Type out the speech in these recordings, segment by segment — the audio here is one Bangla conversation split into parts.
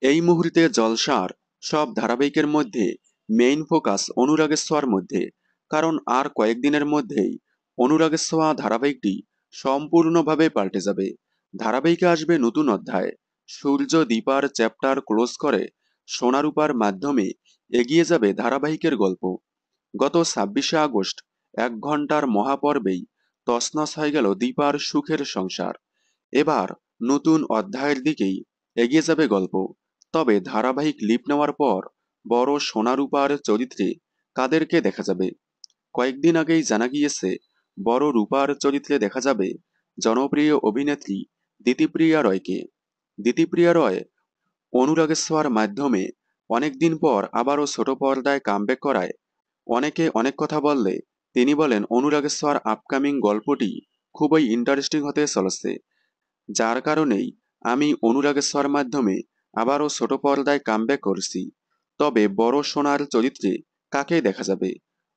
এই মুহূর্তে জলসার সব ধারাবাহিকের মধ্যে মেইন ফোকাস অনুরাগের ছোঁয়ার মধ্যে। কারণ আর কয়েকদিনের মধ্যেই অনুরাগের ছোঁয়া ধারাবাহিকটি সম্পূর্ণভাবে পাল্টে যাবে। ধারাবাহিকে আসবে নতুন অধ্যায়। সূর্য দীপার চ্যাপ্টার ক্লোজ করে সোনারূপার মাধ্যমে এগিয়ে যাবে ধারাবাহিকের গল্প। গত 26শে আগস্ট 1 ঘন্টার মহাপর্বেই তছনছ হয়ে গেল দীপার সুখের সংসার। এবার নতুন অধ্যায়ের দিকেই এগিয়ে যাবে গল্প। তবে ধারাবাহিক লিপ নেওয়ার পর বড় সোনারূপার চরিত্রে কাদেরকে দেখা যাবে? কয়েকদিন আগেই জানা গিয়েছে বড় রূপার চরিত্রে দেখা যাবে জনপ্রিয় অভিনেত্রী দিতিপ্রিয়া রয়কে। দিতিপ্রিয়া রয় অনুরাগের ছোঁয়ার মাধ্যমে অনেকদিন পর আবারও ছোট পর্দায় কামব্যাক করায় অনেকে অনেক কথা বললে তিনি বলেন অনুরাগের ছোঁয়ার আপকামিং গল্পটি খুবই ইন্টারেস্টিং হতে চলেছে। যার কারণেই আমি অনুরাগের ছোঁয়ার মাধ্যমে আবারও ছোট পর্দায় কামব্যাক করছি। তবে বড় সোনার চরিত্রে কাকে দেখা যাবে?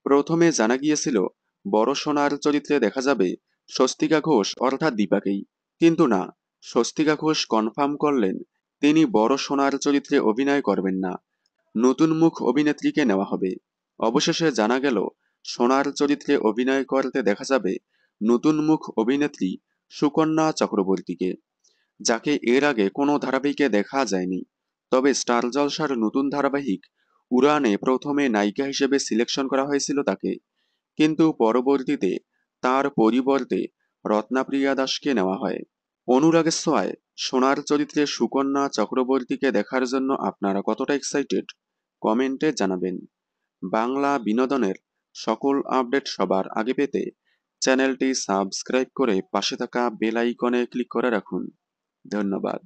প্রথমে জানা গিয়েছিল বড় সোনার চরিত্রে দেখা যাবে স্বস্তিকা ঘোষ অর্থাৎ দীপাকেই। কিন্তু না, স্বস্তিকা ঘোষ কনফার্ম করলেন তিনি বড় সোনার চরিত্রে অভিনয় করবেন না, নতুন মুখ অভিনেত্রীকে নেওয়া হবে। অবশেষে জানা গেল সোনার চরিত্রে অভিনয় করতে দেখা যাবে নতুন মুখ অভিনেত্রী সুকন্যা চক্রবর্তীকে, যাকে এর আগে কোনো ধারাবাহিকে দেখা যায়নি। তবে স্টার জলসার নতুন ধারাবাহিক উড়ানে প্রথমে নায়িকা হিসেবে সিলেকশন করা হয়েছিল তাকে, কিন্তু পরবর্তীতে তার পরিবর্তে রত্নাপ্রিয়া দাসকে নেওয়া হয়। অনুরাগের ছোঁয়ায় সোনার চরিত্রে সুকন্যা চক্রবর্তীকে দেখার জন্য আপনারা কতটা এক্সাইটেড কমেন্টে জানাবেন। বাংলা বিনোদনের সকল আপডেট সবার আগে পেতে চ্যানেলটি সাবস্ক্রাইব করে পাশে থাকা বেল আইকনে ক্লিক করে রাখুন। ধন্যবাদ।